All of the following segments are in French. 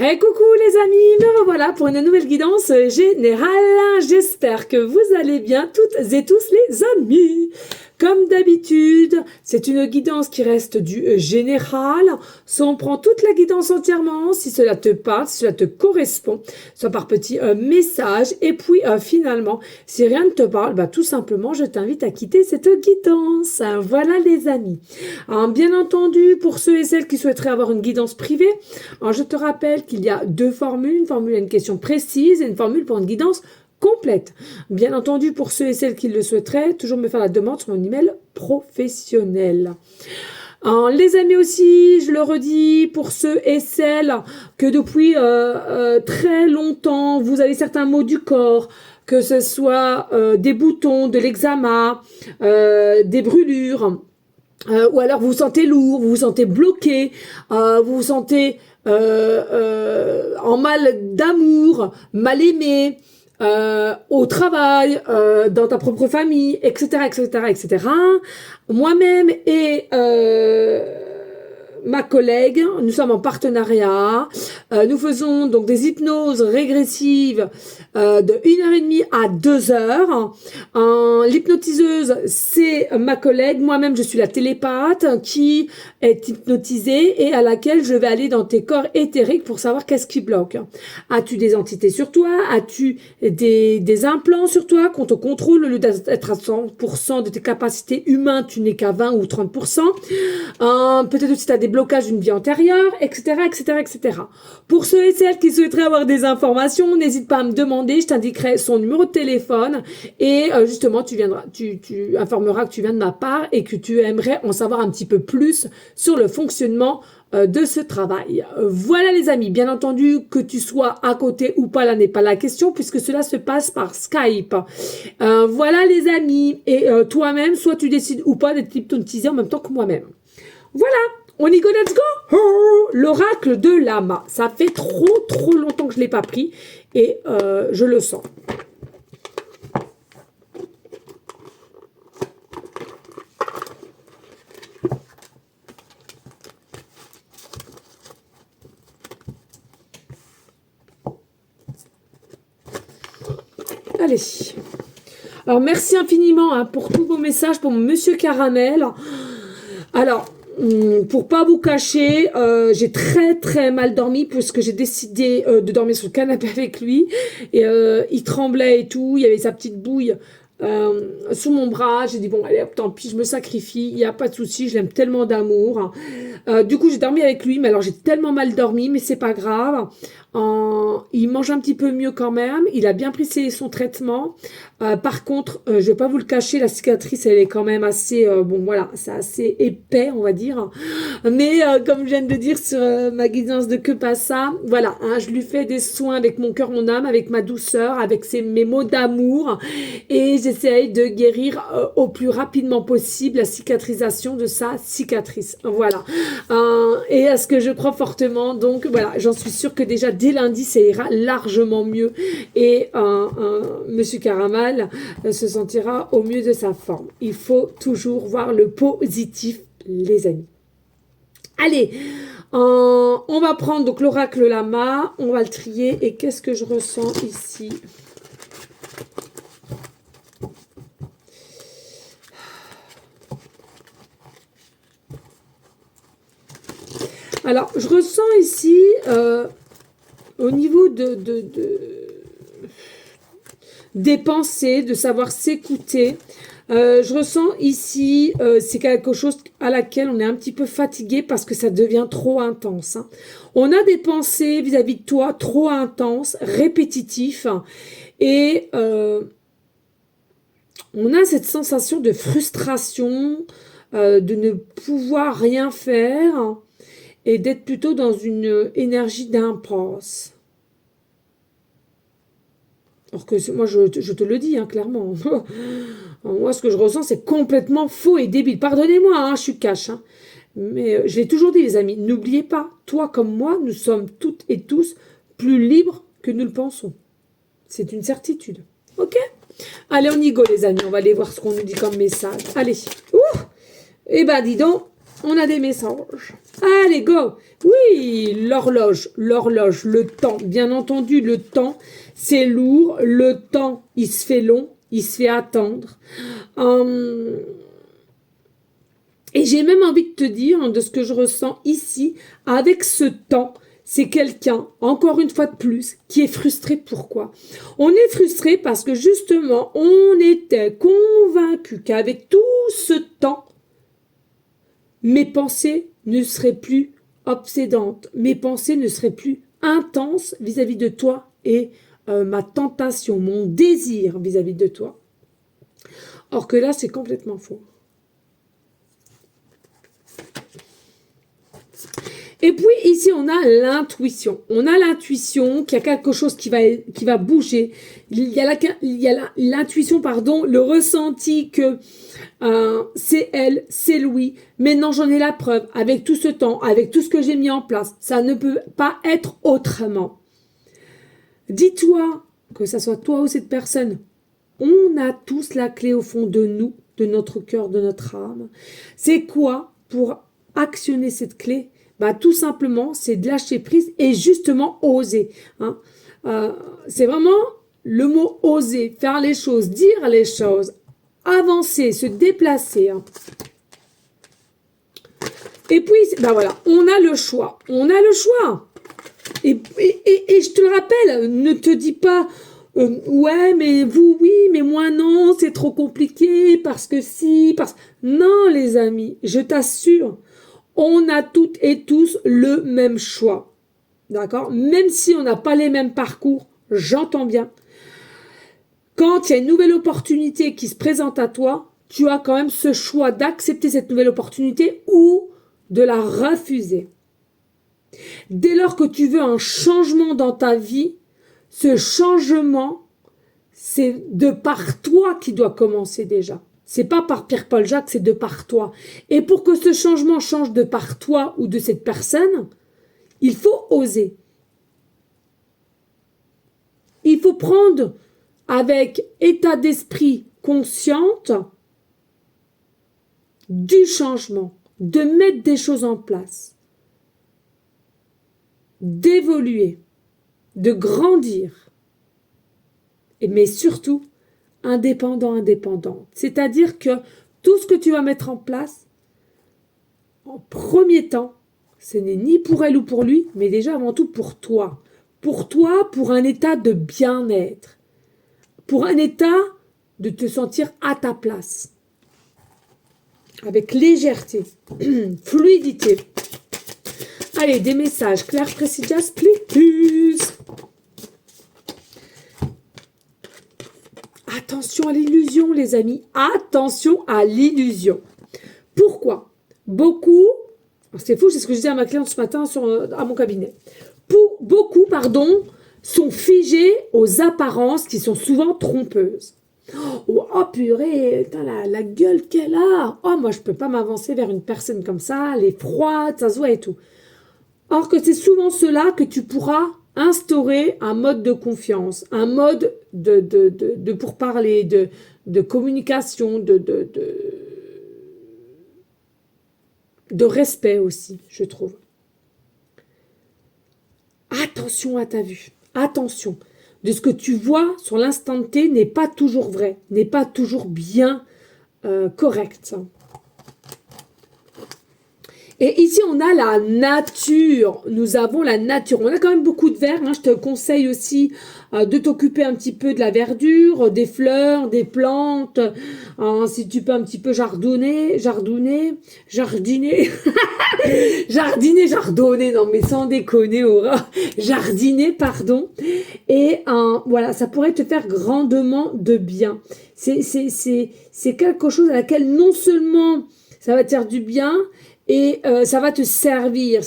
Hey coucou les amis, me revoilà pour une nouvelle guidance générale. J'espère que vous allez bien toutes et tous les amis. Comme d'habitude, c'est une guidance qui reste du général. Ça, on prend toute la guidance entièrement, si cela te parle, si cela te correspond, soit par petits messages. Et puis finalement, si rien ne te parle, bah, tout simplement, je t'invite à quitter cette guidance. Voilà les amis. Alors, bien entendu, pour ceux et celles qui souhaiteraient avoir une guidance privée, alors, je te rappelle qu'il y a deux formules, une formule à une question précise et une formule pour une guidance complète. Bien entendu, pour ceux et celles qui le souhaiteraient, toujours me faire la demande sur mon email professionnel. Les amis aussi, je le redis, pour ceux et celles que depuis très longtemps, vous avez certains maux du corps, que ce soit des boutons, de l'eczéma, des brûlures, ou alors vous vous sentez lourd, vous vous sentez bloqué, vous vous sentez en mal d'amour, mal aimé, au travail, dans ta propre famille, etc., etc., etc. Moi-même et ma collègue, nous sommes en partenariat. Nous faisons donc des hypnoses régressives de 1h30 à 2h. L'hypnotiseuse, c'est ma collègue. Moi-même, je suis la télépathe qui est hypnotisée et à laquelle je vais aller dans tes corps éthériques pour savoir qu'est-ce qui bloque. As-tu des entités sur toi? As-tu des implants sur toi qu'on te contrôle? Au lieu d'être à 100% de tes capacités humaines, tu n'es qu'à 20 ou 30%. Peut-être aussi tu as des blocages d'une vie antérieure, etc., etc., etc. Pour ceux et celles qui souhaiteraient avoir des informations, n'hésite pas à me demander, je t'indiquerai son numéro de téléphone et justement tu informeras que tu viens de ma part et que tu aimerais en savoir un petit peu plus sur le fonctionnement de ce travail. Voilà les amis, bien entendu que tu sois à côté ou pas, là n'est pas la question puisque cela se passe par Skype. Voilà les amis, et toi-même, soit tu décides ou pas d'être hypnotisé en même temps que moi-même. Voilà, on y go, let's go. L'oracle de Lama, ça fait trop longtemps que je ne l'ai pas pris et je le sens. Allez. Alors, merci infiniment pour tous vos messages, pour mon Monsieur Caramel. Alors, pour pas vous cacher, j'ai très mal dormi puisque j'ai décidé de dormir sur le canapé avec lui. Et il tremblait et tout, il y avait sa petite bouille sous mon bras. J'ai dit bon allez hop, tant pis, je me sacrifie, il n'y a pas de souci, je l'aime tellement d'amour. Du coup j'ai dormi avec lui, mais alors j'ai tellement mal dormi, mais c'est pas grave. Il mange un petit peu mieux quand même, il a bien pris son traitement. Par contre, je vais pas vous le cacher, la cicatrice elle est quand même assez, bon voilà, c'est assez épais on va dire. Mais comme je viens de dire sur ma guidance de Que Passa, voilà, je lui fais des soins avec mon cœur, mon âme, avec ma douceur, avec mes mots d'amour et j'essaye de guérir au plus rapidement possible la cicatrisation de sa cicatrice. Voilà. Et à ce que je crois fortement, donc voilà, j'en suis sûre que déjà dès lundi ça ira largement mieux et Monsieur Caramal se sentira au mieux de sa forme. Il faut toujours voir le positif, les amis. Allez, on va prendre donc l'oracle Lama, on va le trier et qu'est-ce que je ressens ici? Alors, je ressens ici, au niveau des pensées, de savoir s'écouter, je ressens ici, c'est quelque chose à laquelle on est un petit peu fatigué parce que ça devient trop intense. Hein. On a des pensées vis-à-vis de toi trop intenses, répétitifs, et on a cette sensation de frustration, de ne pouvoir rien faire et d'être plutôt dans une énergie d'impasse. Alors que moi, je te le dis, hein, clairement. Moi, ce que je ressens, c'est complètement faux et débile. Pardonnez-moi, hein, je suis cash. Hein. Mais je l'ai toujours dit, les amis, n'oubliez pas, toi comme moi, nous sommes toutes et tous plus libres que nous le pensons. C'est une certitude. Ok? Allez, on y go, les amis. On va aller voir ce qu'on nous dit comme message. Allez. Ouh! Eh ben, dis donc. on a des messages. Allez, go. Oui, l'horloge, le temps. Bien entendu, le temps, c'est lourd. Le temps, il se fait long, il se fait attendre. Et j'ai même envie de te dire, de ce que je ressens ici, avec ce temps, c'est quelqu'un, encore une fois de plus, qui est frustré. Pourquoi? On est frustré parce que justement, on était convaincu qu'avec tout ce temps, mes pensées ne seraient plus obsédantes, mes pensées ne seraient plus intenses vis-à-vis de toi et ma tentation, mon désir vis-à-vis de toi. Or que là, c'est complètement faux. Et puis ici, on a l'intuition. On a l'intuition qu'il y a quelque chose qui va bouger. Il y a l'intuition, le ressenti que c'est elle, c'est lui. Maintenant, j'en ai la preuve. Avec tout ce temps, avec tout ce que j'ai mis en place, ça ne peut pas être autrement. Dis-toi, que ça soit toi ou cette personne, on a tous la clé au fond de nous, de notre cœur, de notre âme. C'est quoi pour actionner cette clé? Tout simplement, c'est de lâcher prise et justement oser. C'est vraiment le mot oser, faire les choses, dire les choses, avancer, se déplacer. Et puis, voilà, on a le choix. On a le choix. Et je te le rappelle, ne te dis pas, ouais, mais vous, oui, mais moi, non, c'est trop compliqué, parce que si, parce... Non, les amis, je t'assure, on a toutes et tous le même choix. D'accord? Même si on n'a pas les mêmes parcours, j'entends bien. Quand il y a une nouvelle opportunité qui se présente à toi, tu as quand même ce choix d'accepter cette nouvelle opportunité ou de la refuser. Dès lors que tu veux un changement dans ta vie, ce changement, c'est de par toi qui doit commencer déjà. C'est pas par Pierre-Paul Jacques, c'est de par toi. Et pour que ce changement change de par toi ou de cette personne, il faut oser. Il faut prendre avec état d'esprit consciente du changement, de mettre des choses en place, d'évoluer, de grandir, mais surtout indépendante. C'est-à-dire que tout ce que tu vas mettre en place, en premier temps, ce n'est ni pour elle ou pour lui, mais déjà avant tout pour toi. Pour toi, pour un état de bien-être. Pour un état de te sentir à ta place. Avec légèreté, fluidité. Allez, des messages clairs, précis, just please. Attention à l'illusion, les amis. Attention à l'illusion. Pourquoi? C'est fou, c'est ce que je disais à ma cliente ce matin à mon cabinet. Beaucoup, sont figés aux apparences qui sont souvent trompeuses. Oh purée, putain, la gueule qu'elle a. Oh, moi, je peux pas m'avancer vers une personne comme ça. Elle est froide, ça se voit et tout. Or que c'est souvent cela que tu pourras instaurer un mode de confiance, un mode de pourparler, de communication, de respect aussi, je trouve. Attention à ta vue. Attention. De ce que tu vois sur l'instant T n'est pas toujours vrai, n'est pas toujours bien correct. Et ici, on a la nature. Nous avons la nature. On a quand même beaucoup de verre. Je te conseille aussi de t'occuper un petit peu de la verdure, des fleurs, des plantes. Si tu peux un petit peu jardiner. Non mais sans déconner, Aura. Jardiner, pardon. Et voilà, ça pourrait te faire grandement de bien. C'est quelque chose à laquelle non seulement ça va te faire du bien, et ça va te servir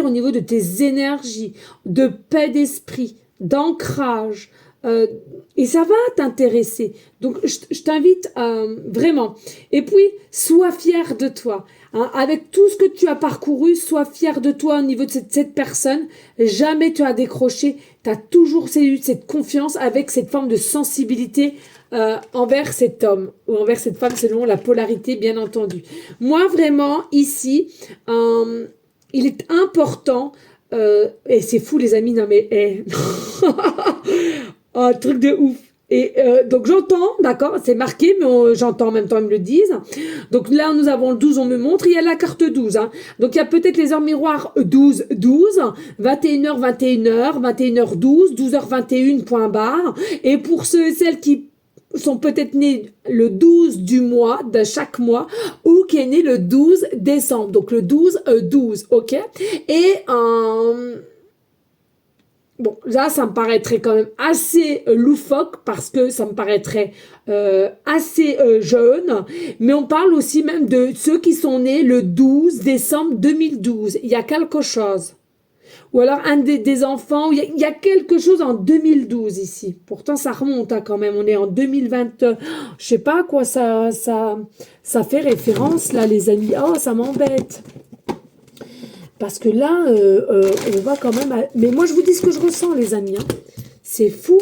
au niveau de tes énergies, de paix d'esprit, d'ancrage, et ça va t'intéresser. Donc, je t'invite vraiment. Et puis, sois fier de toi. Avec tout ce que tu as parcouru, sois fier de toi au niveau de cette personne. Jamais tu as décroché. Tu as toujours eu cette confiance avec cette forme de sensibilité envers cet homme ou envers cette femme selon la polarité, bien entendu. Moi, vraiment, ici, il est important, et c'est fou les amis, non mais, un truc de ouf. Et donc j'entends, d'accord, c'est marqué, mais j'entends en même temps, ils me le disent. Donc là, nous avons le 12, on me montre, il y a la carte 12. Hein. Donc il y a peut-être les heures miroirs 12, 12, 21h, 21h, 21h12, 12h21, point barre. Et pour ceux et celles qui sont peut-être nés le 12 du mois, de chaque mois, ou qui est né le 12 décembre. Donc le 12, 12, ok. Et bon, là, ça me paraîtrait quand même assez loufoque parce que ça me paraîtrait assez jeune. Mais on parle aussi même de ceux qui sont nés le 12 décembre 2012. Il y a quelque chose. Ou alors un des enfants, il y a quelque chose en 2012 ici. Pourtant, ça remonte hein, quand même. On est en 2020. Je sais pas à quoi ça fait référence là, les amis. Oh, ça m'embête. Parce que là, on va quand même... Mais moi, je vous dis ce que je ressens, les amis. Hein. C'est fou.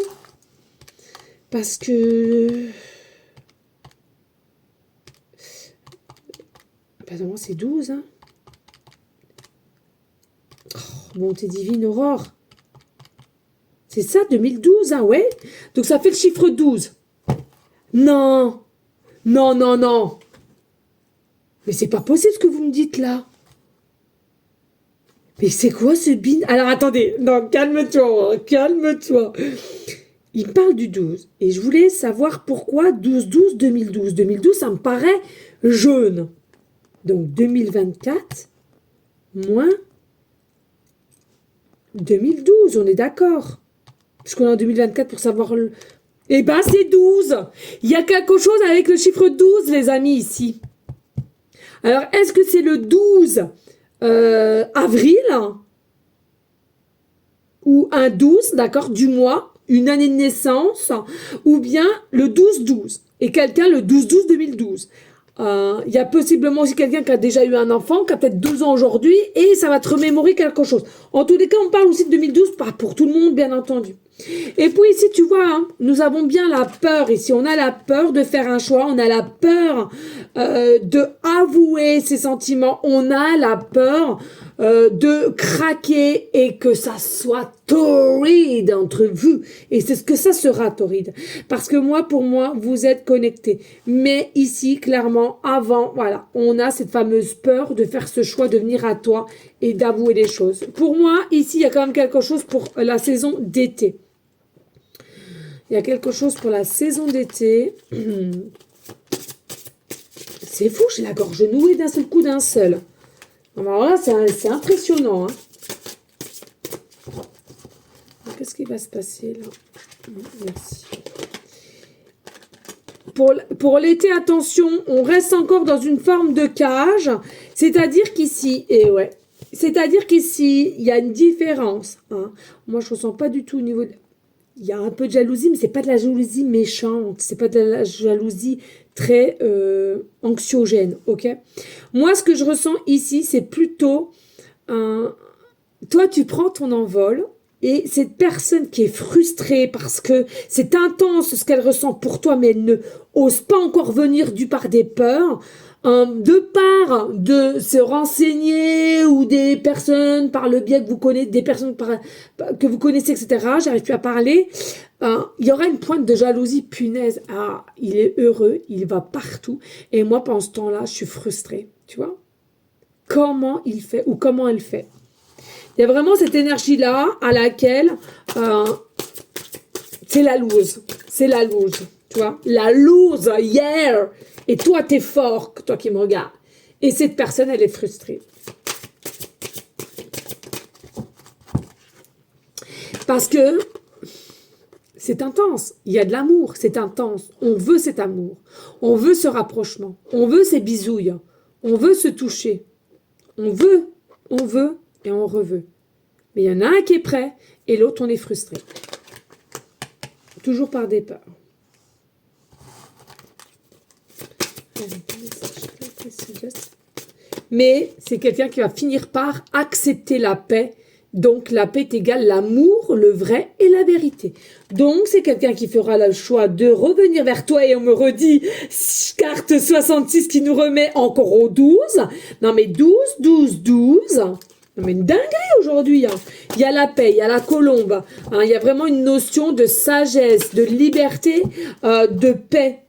Parce que... Pardon, c'est 12. Hein. Oh, bonté divine, aurore. C'est ça, 2012, hein, ouais. Donc, ça fait le chiffre 12. Non. Non, non, non. Mais c'est pas possible ce que vous me dites, là. Mais c'est quoi ce bin? Alors attendez, non, calme-toi, calme-toi. Il parle du 12. Et je voulais savoir pourquoi 12-12, 2012. 2012, ça me paraît jaune. Donc 2024 moins 2012, on est d'accord. Puisqu'on est en 2024 pour savoir le... Eh ben c'est 12. Il y a quelque chose avec le chiffre 12, les amis, ici. Alors, est-ce que c'est le 12 avril ou un 12, d'accord, du mois, une année de naissance, ou bien le 12-12, et quelqu'un le 12-12-2012. Il y a possiblement aussi quelqu'un qui a déjà eu un enfant, qui a peut-être 12 ans aujourd'hui, et ça va te remémorer quelque chose. En tous les cas, on parle aussi de 2012, pas pour tout le monde, bien entendu. Et puis ici, tu vois, hein, nous avons bien la peur ici. On a la peur de faire un choix, on a la peur de avouer ses sentiments, on a la peur de craquer et que ça soit torride entre vous. Et c'est ce que ça sera, torride. Parce que moi, pour moi, vous êtes connectés. Mais ici, clairement, avant, voilà, on a cette fameuse peur de faire ce choix de venir à toi et d'avouer les choses. Pour moi, ici, il y a quand même quelque chose pour la saison d'été. Il y a quelque chose pour la saison d'été. C'est fou, j'ai la gorge nouée d'un seul coup, d'un seul. Alors là, c'est impressionnant. Hein. Qu'est-ce qui va se passer là? Merci. Pour l'été, attention, on reste encore dans une forme de cage. C'est-à-dire qu'ici, et ouais, c'est-à-dire qu'ici, il y a une différence. Hein. Moi, je ne ressens pas du tout au niveau... Il y a un peu de jalousie, mais c'est pas de la jalousie méchante. C'est pas de la jalousie très anxiogène, ok? Moi, ce que je ressens ici, c'est plutôt... toi, tu prends ton envol et cette personne qui est frustrée parce que c'est intense ce qu'elle ressent pour toi, mais elle ne ose pas encore venir du par des peurs... de part de se renseigner ou des personnes par le biais que vous connaissez, des personnes que vous connaissez, etc. J'arrive plus à parler. Il y aura une pointe de jalousie, punaise. Ah, il est heureux, il va partout. Et moi, pendant ce temps-là, je suis frustrée. Tu vois? Comment il fait ou comment elle fait? Il y a vraiment cette énergie-là à laquelle c'est la loose. C'est la loose. Tu vois? La loose, yeah! Et toi, t'es fort, toi qui me regardes. Et cette personne, elle est frustrée. Parce que c'est intense. Il y a de l'amour, c'est intense. On veut cet amour. On veut ce rapprochement. On veut ces bisouilles. On veut se toucher. On veut et on reveut. Mais il y en a un qui est prêt et l'autre, on est frustré. Toujours par des peurs. Mais c'est quelqu'un qui va finir par accepter la paix Donc, la paix est égale l'amour, le vrai et la vérité. Donc, c'est quelqu'un qui fera le choix de revenir vers toi et on me redit carte 66 qui nous remet encore au 12. Non, mais 12, 12, 12. Non, mais une dinguerie aujourd'hui. Hein. Il y a la paix, il y a la colombe. Hein. Il y a vraiment une notion de sagesse, de liberté, de paix.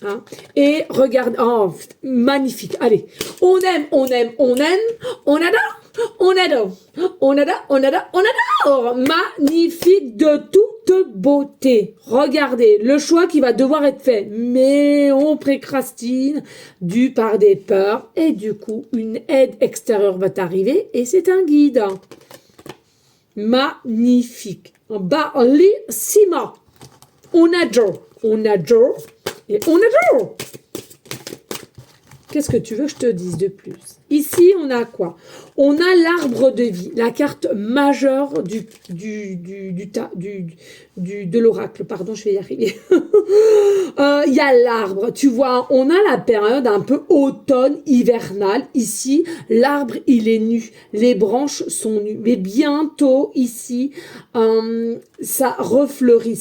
Hein. Et regarde, oh, magnifique. Allez, on aime, on aime, on aime, on adore. On adore, on adore, on adore, on adore. Magnifique de toute beauté. Regardez, le choix qui va devoir être fait. Mais on précrastine dû par des peurs. Et du coup, une aide extérieure va t'arriver et c'est un guide. Magnifique. Bellissima. On adore, on adore et on adore. Qu'est-ce que tu veux que je te dise de plus? Ici, on a quoi? On a l'arbre de vie, la carte majeure de l'oracle. Pardon, je vais y arriver. Il y a l'arbre, tu vois, on a la période un peu automne, hivernale. Ici, l'arbre, il est nu, les branches sont nues. Mais bientôt, ici, ça refleurit.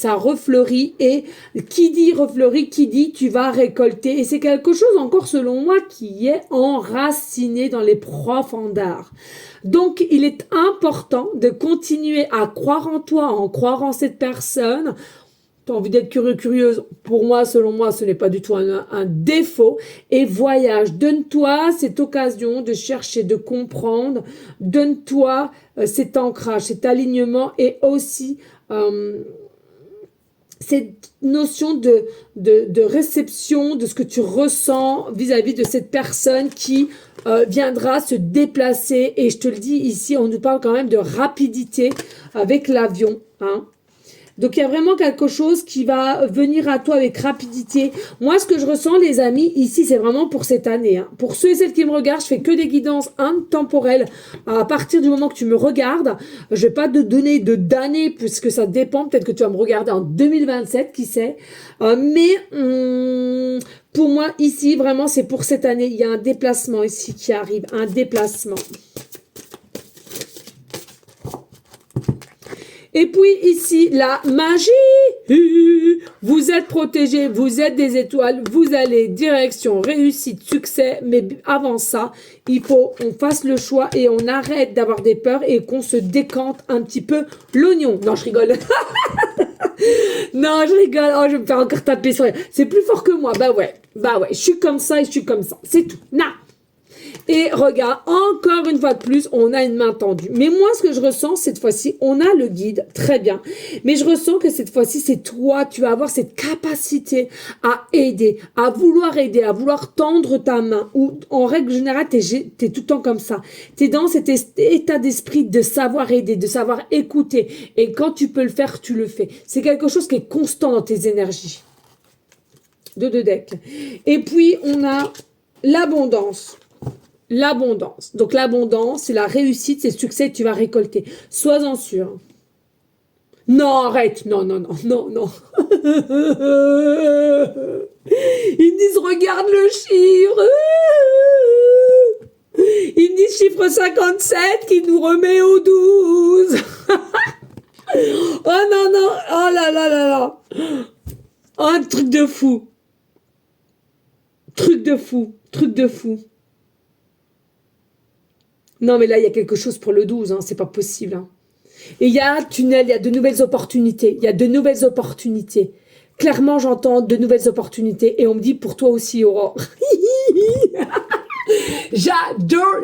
Et qui dit refleurit, qui dit tu vas récolter. Et c'est quelque chose encore, selon moi, qui est enraciné dans les profondeurs. Donc, il est important de continuer à croire en toi, en croire en cette personne. Tu as envie d'être curieux, curieuse. Pour moi, selon moi, ce n'est pas du tout un défaut. Et voyage. Donne-toi cette occasion de chercher, de comprendre. Donne-toi cet ancrage, cet alignement et aussi cette notion de réception de ce que tu ressens vis-à-vis de cette personne qui viendra se déplacer. Et je te le dis ici, on nous parle quand même de rapidité avec l'avion, hein. Donc, il y a vraiment quelque chose qui va venir à toi avec rapidité. Moi, ce que je ressens, les amis, ici, c'est vraiment pour cette année. Hein. Pour ceux et celles qui me regardent, je fais que des guidances intemporelles. À partir du moment que tu me regardes, je vais pas te donner d'années, puisque ça dépend. Peut-être que tu vas me regarder en 2027, qui sait. Pour moi, ici, vraiment, c'est pour cette année. Il y a un déplacement ici qui arrive. Un déplacement. Et puis ici, la magie. Vous êtes protégés, vous êtes des étoiles, vous allez direction réussite, succès. Mais avant ça, il faut qu'on fasse le choix et on arrête d'avoir des peurs et qu'on se décante un petit peu l'oignon. Non, je rigole. Non, je rigole. Oh, je vais me faire encore taper sur les... C'est plus fort que moi. Bah ouais, je suis comme ça et je suis comme ça. C'est tout. Non. Et regarde, encore une fois de plus, on a une main tendue. Mais moi, ce que je ressens cette fois-ci, on a le guide, très bien. Mais je ressens que cette fois-ci, c'est toi, tu vas avoir cette capacité à aider, à vouloir tendre ta main. Ou en règle générale, t'es tout le temps comme ça. T'es dans cet état d'esprit de savoir aider, de savoir écouter. Et quand tu peux le faire, tu le fais. C'est quelque chose qui est constant dans tes énergies. Deux decks. Et puis, on a l'abondance. L'abondance. Donc l'abondance, c'est la réussite, c'est le succès que tu vas récolter. Sois-en sûr. Non, arrête. Non. Ils me disent, regarde le chiffre. Ils me disent chiffre 57 qui nous remet au 12. Oh non. Oh là. Oh, un truc de fou. Truc de fou. Non, mais là, il y a quelque chose pour le 12, hein, c'est pas possible. Hein. Et il y a un tunnel, il y a de nouvelles opportunités. Clairement, j'entends de nouvelles opportunités. Et on me dit pour toi aussi, Aurore. J'adore.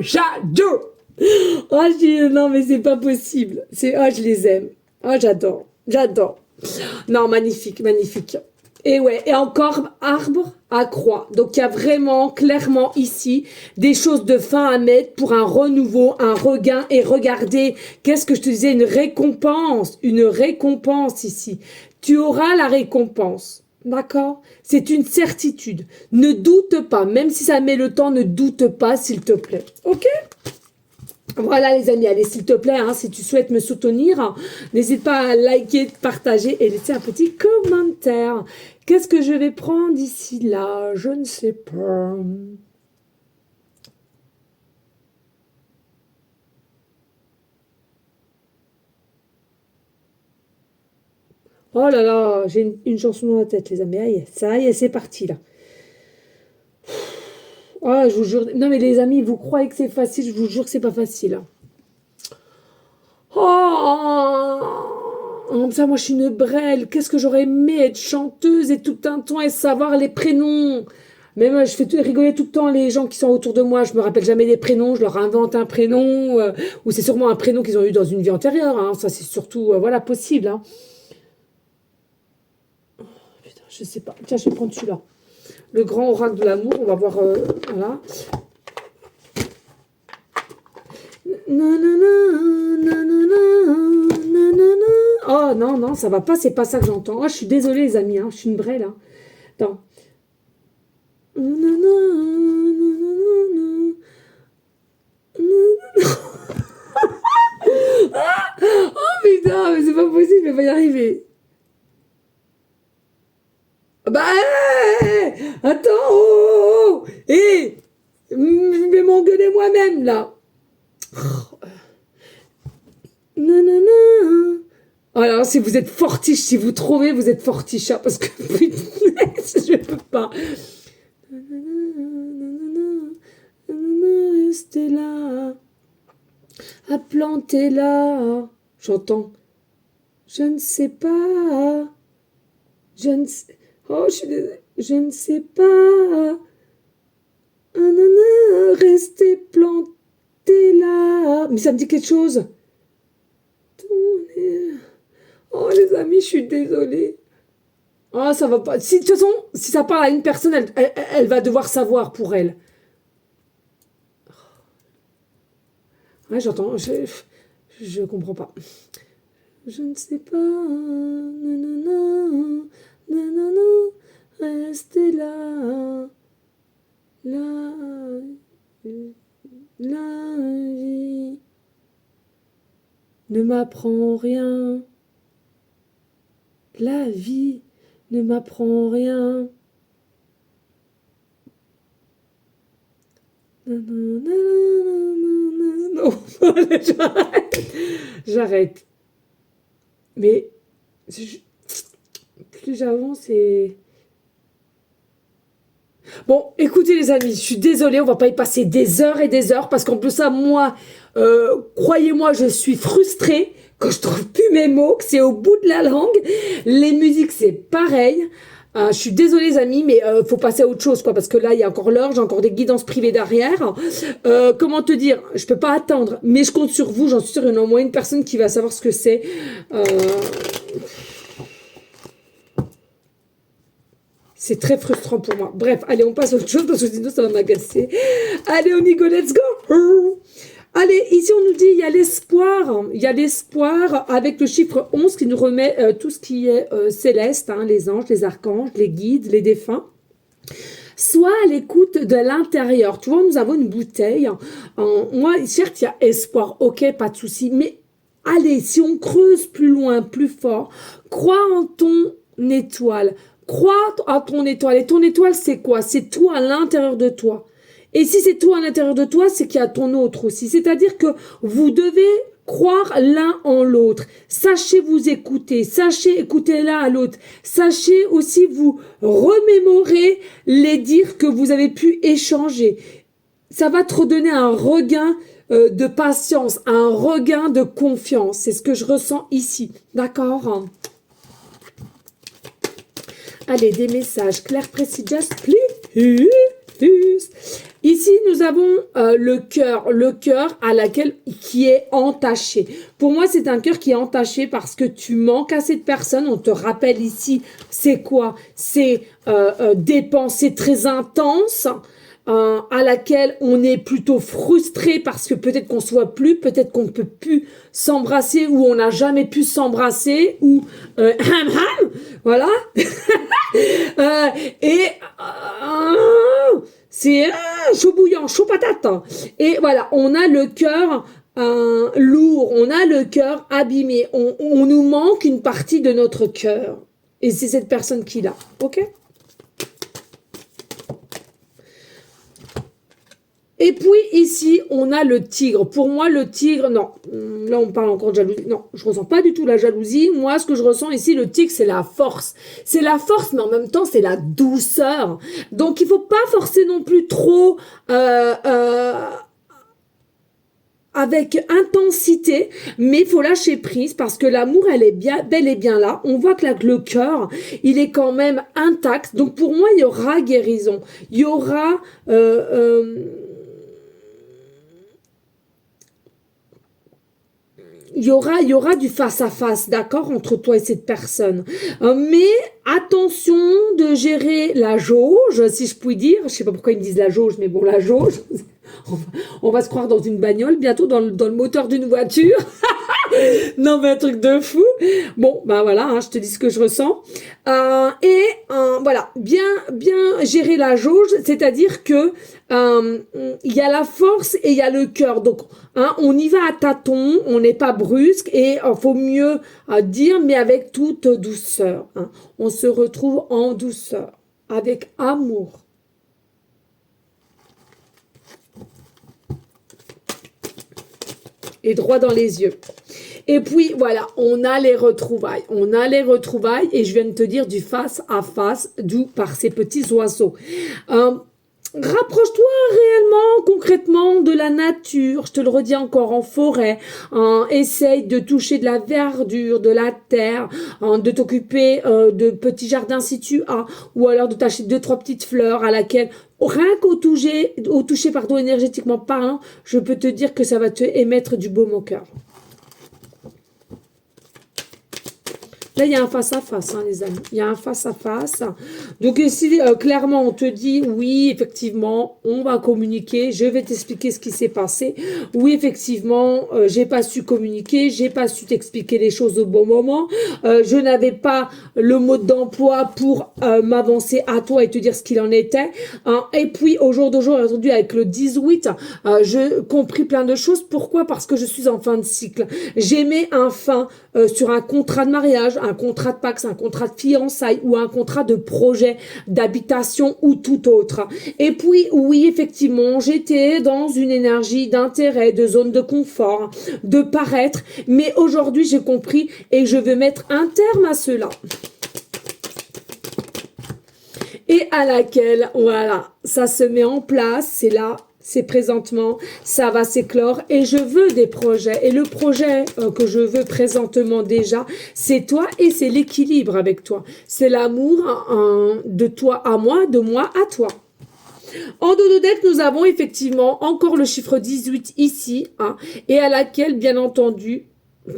Oh, je dis, non, mais c'est pas possible. Je les aime. Oh, j'adore. Non, magnifique. Et ouais, et encore arbre à croix. Donc il y a vraiment clairement ici des choses de fin à mettre pour un renouveau, un regain. Et regardez, qu'est-ce que je te disais, une récompense ici. Tu auras la récompense. D'accord? C'est une certitude. Ne doute pas, même si ça met le temps, ne doute pas, s'il te plaît. Ok? Voilà les amis, allez s'il te plaît, hein, si tu souhaites me soutenir, hein, n'hésite pas à liker, partager et laisser un petit commentaire. Qu'est-ce que je vais prendre ici là? Je ne sais pas. Oh là là, j'ai une chanson dans la tête, les amis. Aïe, ça y est, c'est parti là. Ah, je vous jure. Non, mais les amis, vous croyez que c'est facile, je vous jure que c'est pas facile, hein. Oh, comme ça, moi, je suis une brêle. Qu'est-ce que j'aurais aimé être chanteuse et tout un temps et savoir les prénoms. Mais moi, je fais rigoler tout le temps les gens qui sont autour de moi. Je me rappelle jamais des prénoms. Je leur invente un prénom ou c'est sûrement un prénom qu'ils ont eu dans une vie antérieure, hein. Ça, c'est surtout, voilà, possible, hein. Putain, je sais pas. Tiens, je vais prendre celui-là. Le grand oracle de l'amour. On va voir. Voilà. Oh non, non, ça va pas, c'est pas ça que j'entends. Oh, je suis désolée, les amis, hein, je suis une vraie là. Attends. Oh putain, mais c'est pas possible, je vais pas y arriver. Bah, attends, oh, oh, oh. Je vais m'engueuler moi-même là. Nanana. Alors, si vous êtes fortiche, si vous trouvez, vous êtes fortiche, hein, parce que putain, je peux pas. Restez là, à planter là. J'entends. Je ne sais pas. Je ne sais. Oh, je suis désolée. Je ne sais pas. Restez planté là. Mais ça me dit quelque chose. Oh, les amis, je suis désolée. Ah, ça va pas. Si, de toute façon, si ça parle à une personne, elle va devoir savoir pour elle. Ouais, j'entends. Je comprends pas. Je ne sais pas. Nanana, nanana, restez là. La vie ne m'apprend rien. La vie ne m'apprend rien. Non, j'arrête. J'arrête. Mais plus j'avance et... Bon, écoutez les amis, je suis désolée, on va pas y passer des heures et des heures parce qu'en plus ça, moi, croyez-moi, je suis frustrée quand je trouve plus mes mots, que c'est au bout de la langue. Les musiques, c'est pareil. Je suis désolée les amis, mais faut passer à autre chose quoi, parce que là il y a encore l'heure, j'ai encore des guidances privées derrière. Comment te dire, je peux pas attendre, mais je compte sur vous, j'en suis sûre, il y en a au moins une personne qui va savoir ce que c'est. C'est très frustrant pour moi. Bref, allez, on passe à autre chose parce que sinon ça va m'agacer. Allez, on y go, let's go. Allez, ici on nous dit il y a l'espoir. Il y a l'espoir avec le chiffre 11 qui nous remet tout ce qui est céleste, hein, les anges, les archanges, les guides, les défunts. Soit à l'écoute de l'intérieur. Tu vois, nous avons une bouteille. Moi, certes, il y a espoir. Ok, pas de souci. Mais allez, si on creuse plus loin, plus fort, crois en ton étoile. Crois à ton étoile. Et ton étoile, c'est quoi? C'est toi à l'intérieur de toi. Et si c'est toi à l'intérieur de toi, c'est qu'il y a ton autre aussi. C'est-à-dire que vous devez croire l'un en l'autre. Sachez vous écouter. Sachez écouter l'un à l'autre. Sachez aussi vous remémorer les dires que vous avez pu échanger. Ça va te redonner un regain de patience, un regain de confiance. C'est ce que je ressens ici. D'accord? Allez, des messages clairs, précis, just please. Ici, nous avons le cœur à laquelle qui est entaché. Pour moi, c'est un cœur qui est entaché parce que tu manques à cette personne. On te rappelle ici, c'est quoi? C'est des pensées très intenses. À laquelle on est plutôt frustré parce que peut-être qu'on se voit plus, peut-être qu'on ne peut plus s'embrasser ou on n'a jamais pu s'embrasser ou voilà. C'est chaud bouillant, chaud patate. Et voilà, on a le cœur lourd, on a le cœur abîmé, on nous manque une partie de notre cœur. Et c'est cette personne qui l'a, ok? Et puis ici, on a le tigre. Pour moi, le tigre, non. Là, on parle encore de jalousie. Non, je ressens pas du tout la jalousie. Moi, ce que je ressens ici, le tigre, c'est la force. C'est la force, mais en même temps, c'est la douceur. Donc, il faut pas forcer non plus trop avec intensité, mais il faut lâcher prise parce que l'amour, elle est bien, bel et bien là. On voit que là, le cœur, il est quand même intact. Donc, pour moi, il y aura guérison. Il y aura... il y aura du face-à-face, d'accord, entre toi et cette personne. Mais attention de gérer la jauge, si je puis dire. Je sais pas pourquoi ils me disent la jauge, mais bon, la jauge. On va se croire dans une bagnole, bientôt dans le moteur d'une voiture. Non, mais un truc de fou. Bon, ben voilà, hein, je te dis ce que je ressens. Voilà, bien gérer la jauge, c'est-à-dire que il y a la force et il y a le cœur. Donc, hein, on y va à tâtons, on n'est pas brusque et faut mieux dire, mais avec toute douceur. Hein. On se retrouve en douceur, avec amour. Et droit dans les yeux. Et puis, voilà, on a les retrouvailles. On a les retrouvailles et je viens de te dire du face à face, d'où par ces petits oiseaux. Rapproche-toi réellement, concrètement de la nature. Je te le redis encore, en forêt. Essaye de toucher de la verdure, de la terre, de t'occuper de petits jardins si tu as, ou alors de t'acheter 2-3 petites fleurs à laquelle... Rien qu'au toucher, énergétiquement parlant, je peux te dire que ça va te émettre du baume au cœur. Là, il y a un face-à-face, hein, les amis. Il y a un face-à-face. Donc, ici, clairement, on te dit, oui, effectivement, on va communiquer. Je vais t'expliquer ce qui s'est passé. Oui, effectivement, j'ai pas su communiquer. J'ai pas su t'expliquer les choses au bon moment. Je n'avais pas le mode d'emploi pour m'avancer à toi et te dire ce qu'il en était. Hein. Et puis, au jour d'aujourd'hui, avec le 18, je compris plein de choses. Pourquoi? Parce que je suis en fin de cycle. J'ai mis un fin sur un contrat de mariage, un contrat de Pacs, un contrat de fiançailles ou un contrat de projet d'habitation ou tout autre. Et puis, oui, effectivement, j'étais dans une énergie d'intérêt, de zone de confort, de paraître, mais aujourd'hui, j'ai compris et je veux mettre un terme à cela. Et à laquelle, voilà, ça se met en place, c'est là, c'est présentement, ça va s'éclore et je veux des projets. Et le projet que je veux présentement déjà, c'est toi et c'est l'équilibre avec toi. C'est l'amour de toi à moi, de moi à toi. En dodo deck, nous avons effectivement encore le chiffre 18 ici, hein, et à laquelle, bien entendu,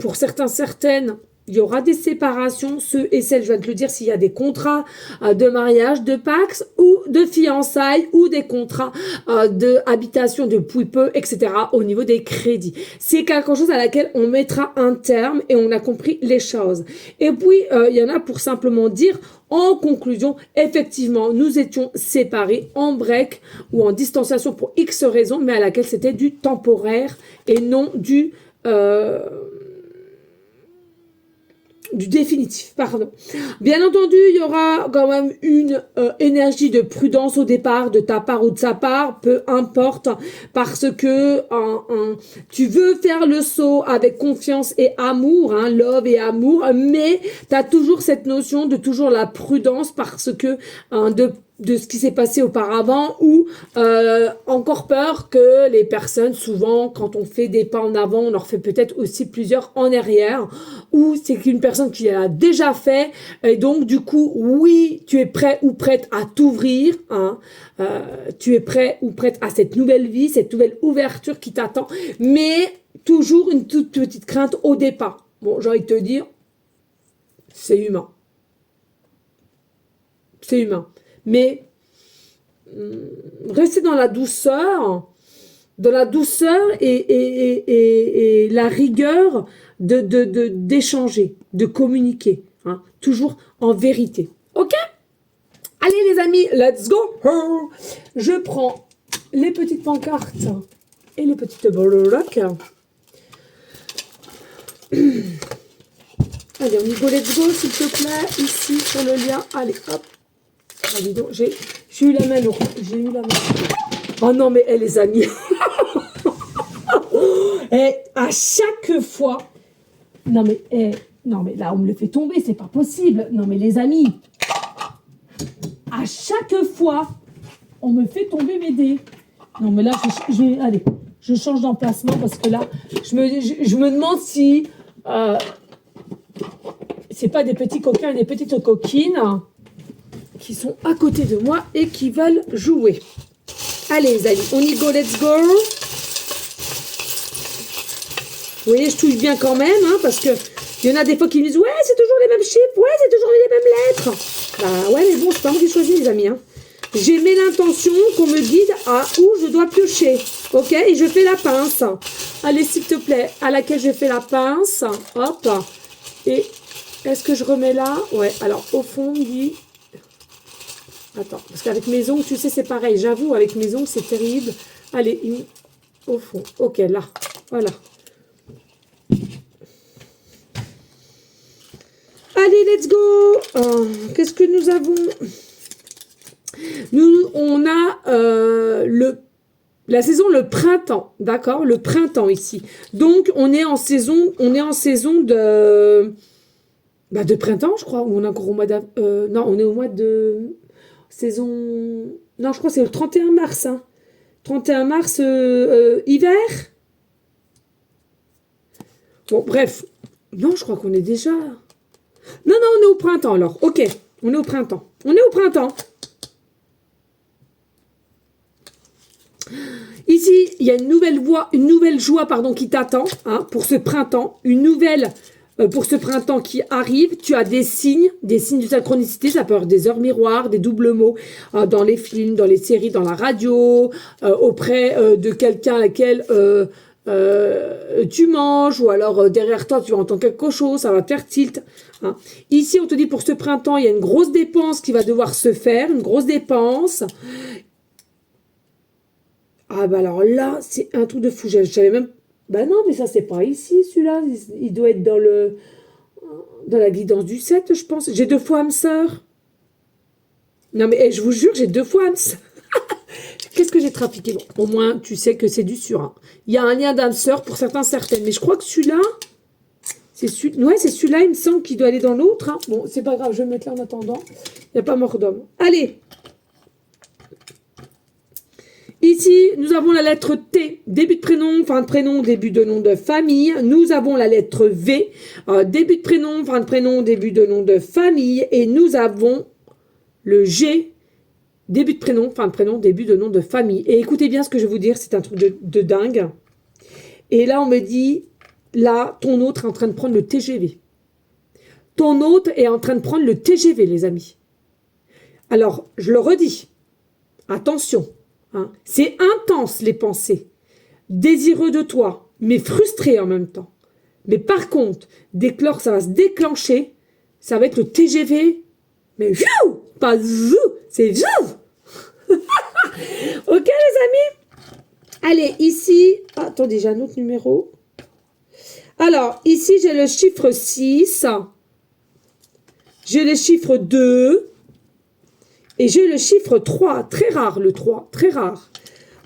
pour certaines, il y aura des séparations, ceux et celles, je viens de te le dire, s'il y a des contrats de mariage, de Pacs ou de fiançailles ou des contrats de habitation de pouille-peu, etc. au niveau des crédits. C'est quelque chose à laquelle on mettra un terme et on a compris les choses. Et puis, il y en a pour simplement dire, en conclusion, effectivement, nous étions séparés en break ou en distanciation pour X raisons, mais à laquelle c'était du temporaire et non du définitif, pardon. Bien entendu, il y aura quand même une énergie de prudence au départ, de ta part ou de sa part, peu importe, parce que tu veux faire le saut avec confiance et amour, hein, love et amour, mais tu as toujours cette notion de toujours la prudence parce que de ce qui s'est passé auparavant ou encore peur que les personnes, souvent, quand on fait des pas en avant, on en fait peut-être aussi plusieurs en arrière, ou c'est qu'une personne qui l'a déjà fait, et donc du coup, oui, tu es prêt ou prête à t'ouvrir, hein, tu es prêt ou prête à cette nouvelle vie, cette nouvelle ouverture qui t'attend, mais toujours une toute petite crainte au départ. Bon, j'ai envie de te dire, c'est humain. C'est humain. Mais rester dans la douceur et la rigueur d'échanger, de communiquer, hein, toujours en vérité. Ok? Allez les amis, let's go! Je prends les petites pancartes et les petites blocs. Allez, on y go, let's go, s'il te plaît, ici sur le lien. Allez, hop. Ah, dis donc, j'ai eu la main lourde. J'ai eu la main lourde. Oh non, mais les amis. Et à chaque fois. Non, mais là, on me le fait tomber, c'est pas possible. Non, mais les amis. À chaque fois, on me fait tomber mes dés. Non, mais là, allez, je change d'emplacement parce que là, je me demande si c'est pas des petits coquins et des petites coquines qui sont à côté de moi et qui veulent jouer. Allez, les amis, on y go, let's go. Vous voyez, je touche bien quand même, hein, parce que il y en a des fois qui me disent « Ouais, c'est toujours les mêmes chiffres, ouais, c'est toujours les mêmes lettres. » Bah ouais, mais bon, c'est pas moi qui choisis, les amis. Hein. J'ai mis l'intention qu'on me guide à où je dois piocher. Ok, et je fais la pince. Allez, s'il te plaît, à laquelle je fais la pince. Hop. Et est-ce que je remets là? Ouais, alors au fond, il dit... Attends, parce qu'avec mes ongles, tu sais, c'est pareil. J'avoue, avec mes ongles, c'est terrible. Allez, au fond. Ok, là. Voilà. Allez, let's go. Qu'est-ce que nous avons? Nous, on a la saison, le printemps, d'accord? Le printemps ici. Donc, on est en saison de printemps, je crois, ou on est encore au mois d'avril. Non, on est au mois de saison... Non, je crois que c'est le 31 mars. Hein. 31 mars, hiver. Bon, bref. Non, je crois qu'on est déjà... Non, on est au printemps, alors. Ok, on est au printemps. On est au printemps. Ici, il y a une nouvelle joie, qui t'attend, hein, pour ce printemps. Une nouvelle pour ce printemps qui arrive. Tu as des signes de synchronicité. Ça peut être des heures miroirs, des doubles mots dans les films, dans les séries, dans la radio, auprès de quelqu'un à laquelle tu manges, ou alors derrière toi, tu vas entendre quelque chose, ça va te faire tilt. Hein. Ici, on te dit pour ce printemps, il y a une grosse dépense qui va devoir se faire, une grosse dépense. Ah bah alors là, c'est un truc de fou. Je savais même... Bah non, mais ça, c'est pas ici, celui-là. Il doit être dans la guidance du 7, je pense. J'ai 2 fois âme sœur. Non, mais je vous jure, j'ai 2 fois âme sœur. Qu'est-ce que j'ai trafiqué? Bon, au moins, tu sais que c'est du sûr. Hein. Il y a un lien d'âme sœur pour certaines. Mais je crois que celui-là... c'est celui-là, il me semble qu'il doit aller dans l'autre. Hein. Bon, c'est pas grave, je vais me mettre là en attendant. Il n'y a pas mort d'homme. Allez. Ici, nous avons la lettre T, début de prénom, fin de prénom, début de nom de famille. Nous avons la lettre V, début de prénom, fin de prénom, début de nom de famille. Et nous avons le G, début de prénom, fin de prénom, début de nom de famille. Et écoutez bien ce que je vais vous dire, c'est un truc de dingue. Et là, on me dit, là, ton autre est en train de prendre le TGV. Ton autre est en train de prendre le TGV, les amis. Alors, je le redis, attention. Hein. C'est intense les pensées, désireux de toi, mais frustré en même temps. Mais par contre, dès que ça va se déclencher, ça va être le TGV, mais pas zou, c'est zou. Ok les amis? Allez, ici, attendez, j'ai un autre numéro. Alors, ici j'ai le chiffre 6, j'ai le chiffre 2, et j'ai le chiffre 3, très rare le 3, très rare.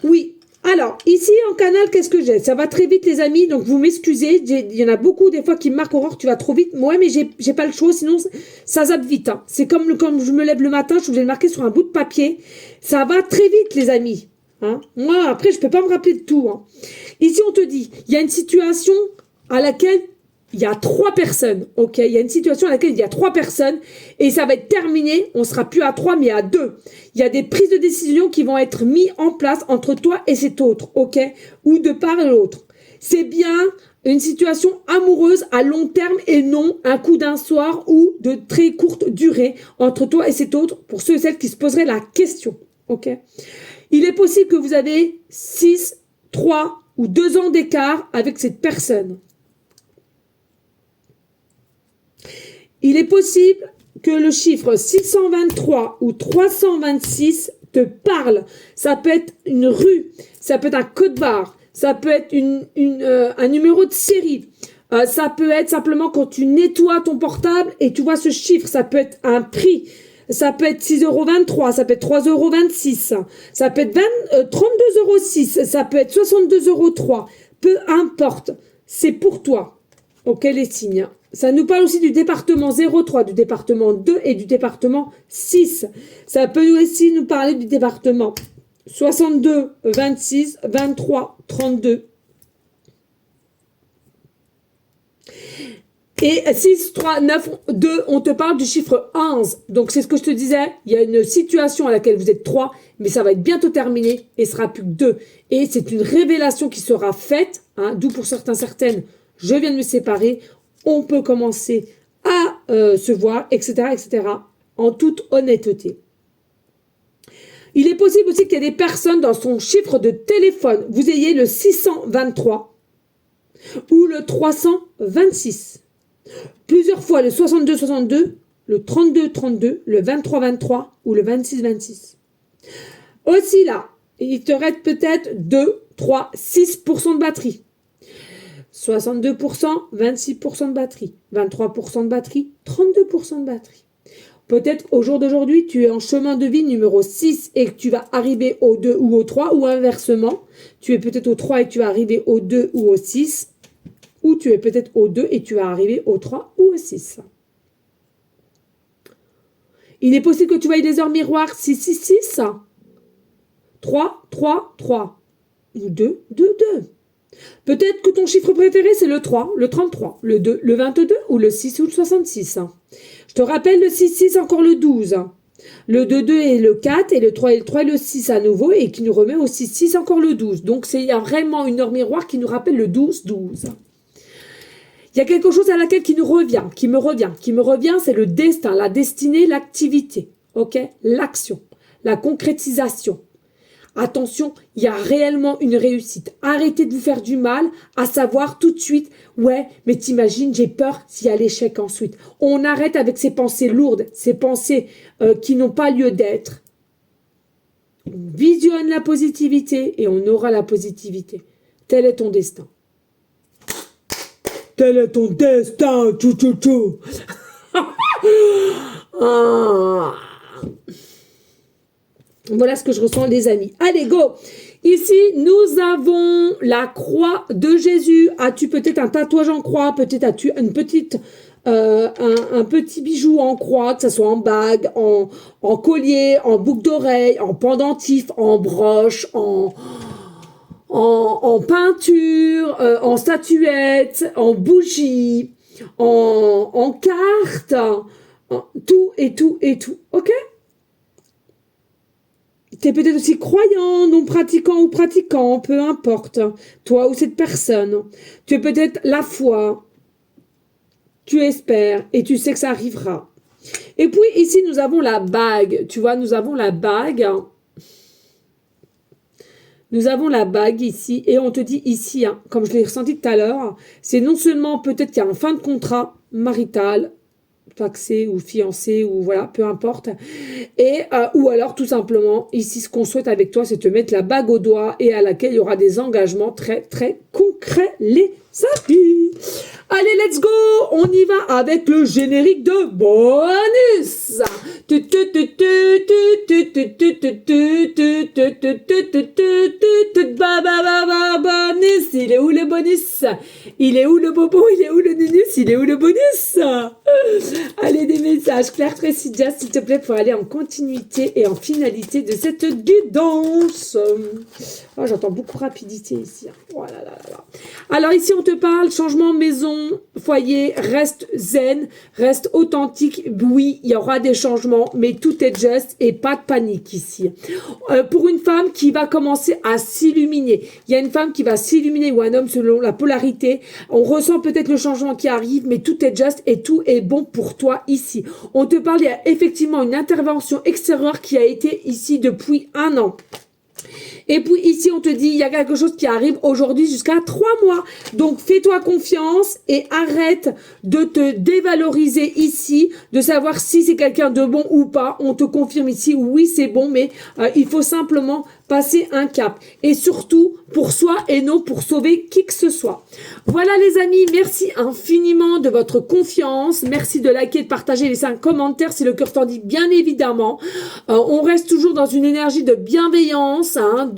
Oui, alors, ici en canal, qu'est-ce que j'ai? Ça va très vite les amis, donc vous m'excusez, il y en a beaucoup des fois qui me marquent Aurore, tu vas trop vite. Ouais, mais j'ai pas le choix, sinon ça zappe vite. Hein. C'est comme je me lève le matin, je vais le marquer sur un bout de papier. Ça va très vite les amis. Hein. Moi, après, je peux pas me rappeler de tout. Hein. Ici, on te dit, il y a une situation à laquelle... il y a 3 personnes, ok? Il y a une situation à laquelle il y a 3 personnes et ça va être terminé. On sera plus à 3, mais à 2. Il y a des prises de décision qui vont être mises en place entre toi et cet autre, ok? Ou de part et l'autre. C'est bien une situation amoureuse à long terme et non un coup d'un soir ou de très courte durée entre toi et cet autre pour ceux et celles qui se poseraient la question, ok? Il est possible que vous avez 6, 3 ou 2 ans d'écart avec cette personne. Il est possible que le chiffre 623 ou 326 te parle. Ça peut être une rue, ça peut être un code barre, ça peut être un numéro de série. Ça peut être simplement quand tu nettoies ton portable et tu vois ce chiffre. Ça peut être un prix. ça peut être 6,23 €, ça peut être 3,26 €, ça peut être 32,06 €, ça peut être 62,03 €, peu importe, c'est pour toi. Ok les signes. Ça nous parle aussi du département 03, du département 2 et du département 6. Ça peut aussi nous parler du département 62, 26, 23, 32. Et 6, 3, 9, 2, on te parle du chiffre 11. Donc, c'est ce que je te disais. Il y a une situation à laquelle vous êtes 3, mais ça va être bientôt terminé et sera plus que 2. Et c'est une révélation qui sera faite, hein, d'où pour certains, certaines, je viens de me séparer. On peut commencer à se voir, etc., etc., en toute honnêteté. Il est possible aussi qu'il y ait des personnes dans son chiffre de téléphone, vous ayez le 623 ou le 326. Plusieurs fois le 62-62, le 32-32, le 23-23 ou le 26-26. Aussi là, il te reste peut-être 2, 3, 6% de batterie. 62%, 26% de batterie. 23% de batterie, 32% de batterie. Peut-être au jour d'aujourd'hui, tu es en chemin de vie numéro 6 et que tu vas arriver au 2 ou au 3 ou inversement. Tu es peut-être au 3 et tu vas arriver au 2 ou au 6. Ou tu es peut-être au 2 et tu vas arriver au 3 ou au 6. Il est possible que tu voyes des heures miroirs 6, 6, 6. 3, 3, 3. Ou 2, 2, 2. Peut-être que ton chiffre préféré, c'est le 3, le 33, le 2, le 22 ou le 6 ou le 66. Je te rappelle le 6, 6, encore le 12. Le 2, 2 et le 4 et le 3 et le 3 et le 6 à nouveau et qui nous remet au 6, 6, encore le 12. Donc, il y a vraiment une heure miroir qui nous rappelle le 12, 12. Il y a quelque chose à laquelle qui me revient, c'est le destin, la destinée, l'activité, ok, l'action, la concrétisation. Attention, il y a réellement une réussite. Arrêtez de vous faire du mal, à savoir tout de suite, ouais, mais t'imagines, j'ai peur s'il y a l'échec ensuite. On arrête avec ces pensées lourdes, ces pensées qui n'ont pas lieu d'être. On visionne la positivité et on aura la positivité. Tel est ton destin. Tel est ton destin, tchou tchou tchou. Voilà ce que je ressens, les amis. Allez, go. Ici, nous avons la croix de Jésus. As-tu peut-être un tatouage en croix? Peut-être as-tu une petite, un petit bijou en croix, que ce soit en bague, en collier, en boucle d'oreille, en pendentif, en broche, en peinture, en statuette, en bougie, en carte, tout et tout et tout, ok? Tu es peut-être aussi croyant, non pratiquant ou pratiquant, peu importe, toi ou cette personne. Tu es peut-être la foi, tu espères et tu sais que ça arrivera. Et puis ici, nous avons la bague, tu vois, nous avons la bague. Nous avons la bague ici et on te dit ici, hein, comme je l'ai ressenti tout à l'heure, c'est non seulement peut-être qu'il y a un fin de contrat marital, paxé ou fiancé ou voilà, peu importe, et ou alors tout simplement, ici ce qu'on souhaite avec toi, c'est te mettre la bague au doigt et à laquelle il y aura des engagements très très concrets, les amis. Allez, let's go, on y va avec le générique de bonus. Bonus, il est où le bonus? Il est où le bobo? Il est où le nunus? Il est où le bonus? Allez, des messages clairs, précis, just, s'il te plaît, pour aller en continuité et en finalité de cette guidance. Oh, j'entends beaucoup rapidité ici. Oh là là là là. Alors ici, on te parle changement maison, foyer, reste zen, reste authentique. Oui, il y aura des changements, mais tout est juste et pas de panique ici. Pour une femme qui va commencer à s'illuminer, il y a une femme qui va s'illuminer ou un homme selon la polarité. On ressent peut-être le changement qui arrive, mais tout est juste et tout est bon pour toi ici. On te parle, il y a effectivement une intervention extérieure qui a été ici depuis 1 an. Et puis ici, on te dit, il y a quelque chose qui arrive aujourd'hui jusqu'à 3 mois. Donc, fais-toi confiance et arrête de te dévaloriser ici, de savoir si c'est quelqu'un de bon ou pas. On te confirme ici, oui, c'est bon, mais il faut simplement passer un cap. Et surtout, pour soi et non pour sauver qui que ce soit. Voilà les amis, merci infiniment de votre confiance. Merci de liker, de partager, laisser un commentaire si le cœur t'en dit, bien évidemment. On reste toujours dans une énergie de bienveillance, hein,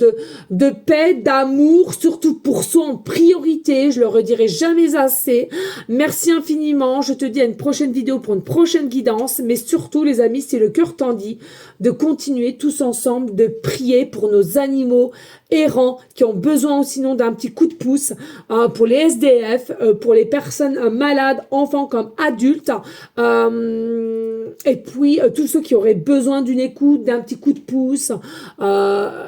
de paix, d'amour, surtout pour soi en priorité. Je le redirai jamais assez. Merci infiniment. Je te dis à une prochaine vidéo pour une prochaine guidance. Mais surtout les amis, si le cœur t'en dit, de continuer tous ensemble de prier pour nos animaux errants qui ont besoin sinon d'un petit coup de pouce, pour les SDF, pour les personnes malades, enfants comme adultes, et puis tous ceux qui auraient besoin d'une écoute, d'un petit coup de pouce,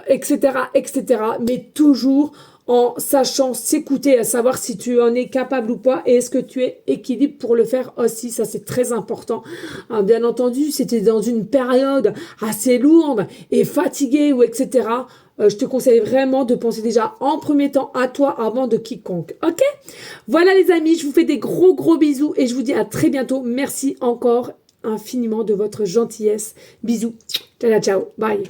etc., etc. Mais toujours en sachant s'écouter, à savoir si tu en es capable ou pas, et est-ce que tu es équilibre pour le faire aussi, ça c'est très important. Bien entendu, si tu es dans une période assez lourde et fatiguée ou etc., je te conseille vraiment de penser déjà en premier temps à toi avant de quiconque. Ok? Voilà les amis, je vous fais des gros bisous et je vous dis à très bientôt. Merci encore infiniment de votre gentillesse. Bisous. Ciao, ciao. Bye.